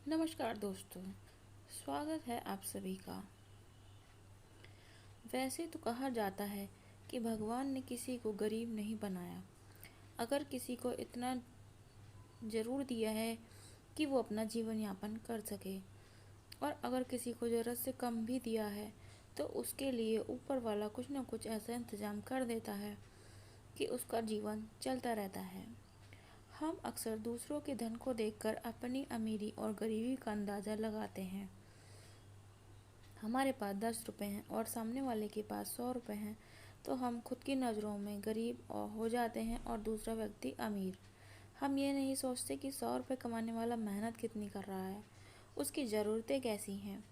नमस्कार दोस्तों, स्वागत है आप सभी का। वैसे तो कहा जाता है कि भगवान ने किसी को गरीब नहीं बनाया। अगर किसी को इतना ज़रूर दिया है कि वो अपना जीवन यापन कर सके, और अगर किसी को ज़रूरत से कम भी दिया है तो उसके लिए ऊपर वाला कुछ न कुछ ऐसा इंतज़ाम कर देता है कि उसका जीवन चलता रहता है। हम अक्सर दूसरों के धन को देखकर अपनी अमीरी और गरीबी का अंदाज़ा लगाते हैं। हमारे पास 10 रुपये हैं और सामने वाले के पास 100 रुपये हैं तो हम खुद की नज़रों में गरीब और हो जाते हैं और दूसरा व्यक्ति अमीर। हम ये नहीं सोचते कि 100 रुपये कमाने वाला मेहनत कितनी कर रहा है, उसकी ज़रूरतें कैसी हैं।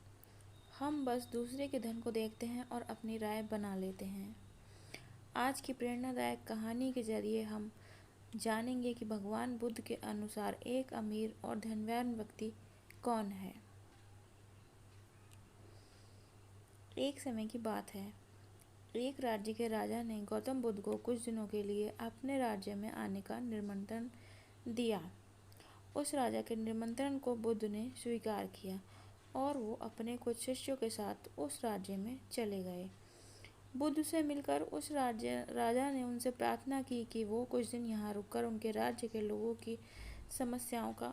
हम बस दूसरे के धन को देखते हैं और अपनी राय बना लेते हैं। आज की प्रेरणादायक कहानी के जरिए हम जानेंगे कि भगवान बुद्ध के अनुसार एक अमीर और धनवान व्यक्ति कौन है। एक समय की बात है। एक राज्य के राजा ने गौतम बुद्ध को कुछ दिनों के लिए अपने राज्य में आने का निमंत्रण दिया। उस राजा के निमंत्रण को बुद्ध ने स्वीकार किया और वो अपने कुछ शिष्यों के साथ उस राज्य में चले गए। बुद्ध से मिलकर उस राजा ने उनसे प्रार्थना की कि वो कुछ दिन यहाँ रुककर उनके राज्य के लोगों की समस्याओं का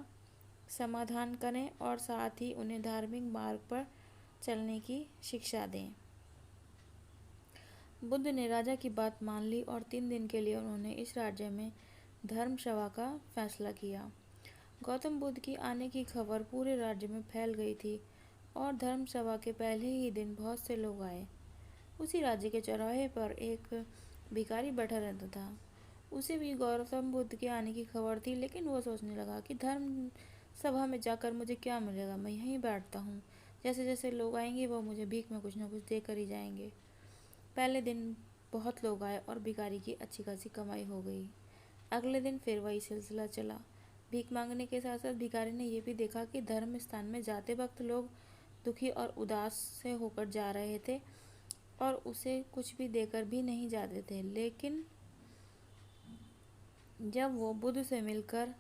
समाधान करें और साथ ही उन्हें धार्मिक मार्ग पर चलने की शिक्षा दें। बुद्ध ने राजा की बात मान ली और 3 दिन के लिए उन्होंने इस राज्य में धर्म सभा का फैसला किया। गौतम बुद्ध की आने की खबर पूरे राज्य में फैल गई थी और धर्म सभा के पहले ही दिन बहुत से लोग आए। उसी राज्य के चौराहे पर एक भिखारी बैठा रहता था। उसे भी गौतम बुद्ध के आने की खबर थी, लेकिन वो सोचने लगा कि धर्म सभा में जाकर मुझे क्या मिलेगा, मैं यहीं बैठता हूँ। जैसे जैसे लोग आएंगे वो मुझे भीख में कुछ न कुछ देकर ही जाएंगे। पहले दिन बहुत लोग आए और भिखारी की अच्छी खासी कमाई हो गई। अगले दिन फिर वही सिलसिला चला। भीख मांगने के साथ साथ भिखारी ने यह भी देखा कि धर्म स्थान में जाते वक्त लोग दुखी और उदास से होकर जा रहे थे और उसे कुछ भी देकर भी नहीं जाते थे। लेकिन जब वो बुद्ध से मिलकर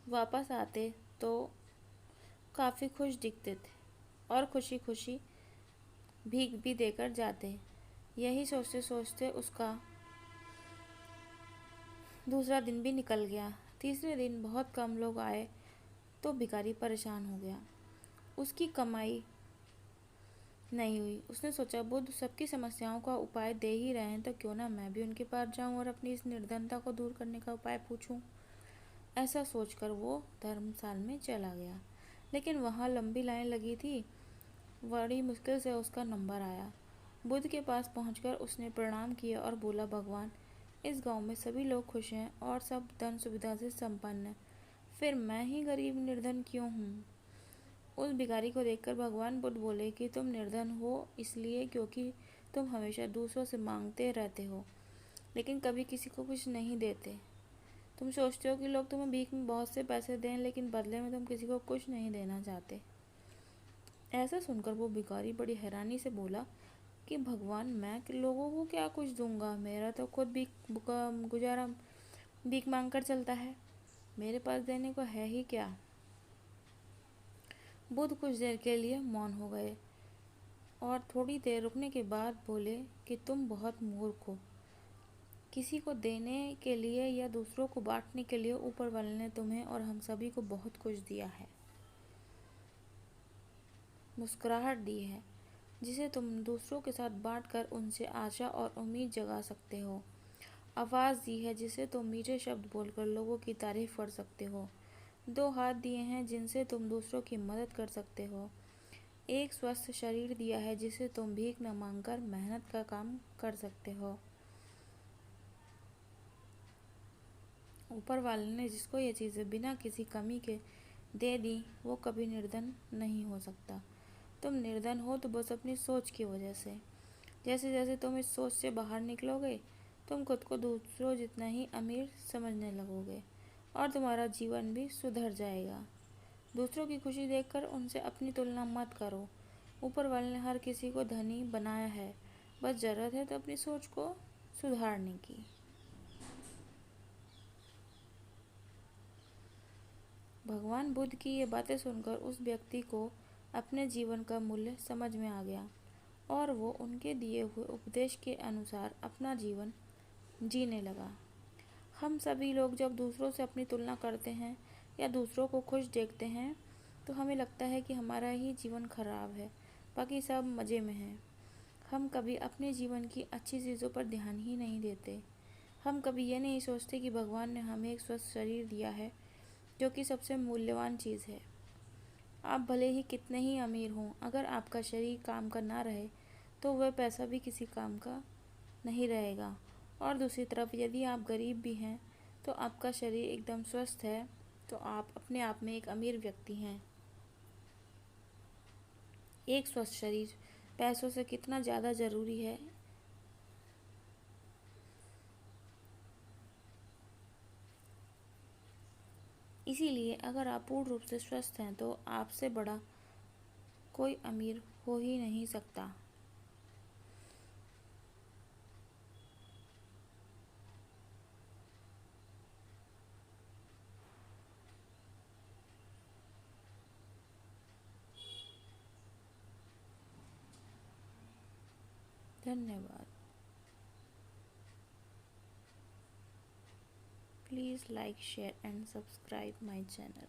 वापस आते तो काफ़ी खुश दिखते थे और खुशी खुशी भीख भी देकर जाते। यही सोचते सोचते उसका दूसरा दिन भी निकल गया। तीसरे दिन बहुत कम लोग आए तो भिखारी परेशान हो गया। उसकी कमाई नहीं हुई। उसने सोचा बुद्ध सबकी समस्याओं का उपाय दे ही रहे हैं तो क्यों ना मैं भी उनके पास जाऊं और अपनी इस निर्धनता को दूर करने का उपाय पूछूं। ऐसा सोचकर वो धर्मशाला में चला गया, लेकिन वहाँ लंबी लाइन लगी थी। बड़ी मुश्किल से उसका नंबर आया। बुद्ध के पास पहुंचकर उसने प्रणाम किया और बोला, भगवान, इस गांव में सभी लोग खुश हैं और सब धन सुविधा से संपन्न हैं, फिर मैं ही गरीब निर्धन क्यों हूँ। उस भिखारी को देखकर भगवान बुद्ध बोले कि तुम निर्धन हो इसलिए क्योंकि तुम हमेशा दूसरों से मांगते रहते हो, लेकिन कभी किसी को कुछ नहीं देते। तुम सोचते हो कि लोग तुम्हें भीख में बहुत से पैसे दें, लेकिन बदले में तुम किसी को कुछ नहीं देना चाहते। ऐसा सुनकर वो भिखारी बड़ी हैरानी से बोला कि भगवान, मैं लोगों को क्या कुछ दूंगा, मेरा तो खुद भी गुजारा भीख मांग कर चलता है, मेरे पास देने को है ही क्या। बुद्ध कुछ देर के लिए मौन हो गए और थोड़ी देर रुकने के बाद बोले कि तुम बहुत मूर्ख हो। किसी को देने के लिए या दूसरों को बांटने के लिए ऊपर वाले ने तुम्हें और हम सभी को बहुत कुछ दिया है, मुस्कुराहट दी है, जिसे तुम दूसरों के साथ बांटकर उनसे आशा और उम्मीद जगा सकते हो। आवाज़ दी है जिसे तुम मीठे शब्द बोलकर लोगों की तारीफ कर सकते हो। 2 हाथ दिए हैं जिनसे तुम दूसरों की मदद कर सकते हो। एक स्वस्थ शरीर दिया है जिसे तुम भीख न मांगकर मेहनत का काम कर सकते हो। ऊपर वाले ने जिसको ये चीज़ें बिना किसी कमी के दे दी वो कभी निर्धन नहीं हो सकता। तुम निर्धन हो तो बस अपनी सोच की वजह से। जैसे जैसे तुम इस सोच से बाहर निकलोगे तुम खुद को दूसरों जितना ही अमीर समझने लगोगे और तुम्हारा जीवन भी सुधर जाएगा। दूसरों की खुशी देखकर उनसे अपनी तुलना मत करो। ऊपर वाले ने हर किसी को धनी बनाया है, बस ज़रूरत है तो अपनी सोच को सुधारने की। भगवान बुद्ध की ये बातें सुनकर उस व्यक्ति को अपने जीवन का मूल्य समझ में आ गया और वो उनके दिए हुए उपदेश के अनुसार अपना जीवन जीने लगा। हम सभी लोग जब दूसरों से अपनी तुलना करते हैं या दूसरों को खुश देखते हैं तो हमें लगता है कि हमारा ही जीवन खराब है, बाकी सब मज़े में हैं। हम कभी अपने जीवन की अच्छी चीज़ों पर ध्यान ही नहीं देते। हम कभी ये नहीं सोचते कि भगवान ने हमें एक स्वस्थ शरीर दिया है, जो कि सबसे मूल्यवान चीज़ है। आप भले ही कितने ही अमीर हों, अगर आपका शरीर काम का ना रहे तो वह पैसा भी किसी काम का नहीं रहेगा। और दूसरी तरफ यदि आप गरीब भी हैं तो आपका शरीर एकदम स्वस्थ है तो आप अपने आप में एक अमीर व्यक्ति हैं। एक स्वस्थ शरीर पैसों से कितना ज़्यादा ज़रूरी है। इसीलिए अगर आप पूर्ण रूप से स्वस्थ हैं तो आपसे बड़ा कोई अमीर हो ही नहीं सकता। धन्यवाद। Please like, share and subscribe my channel.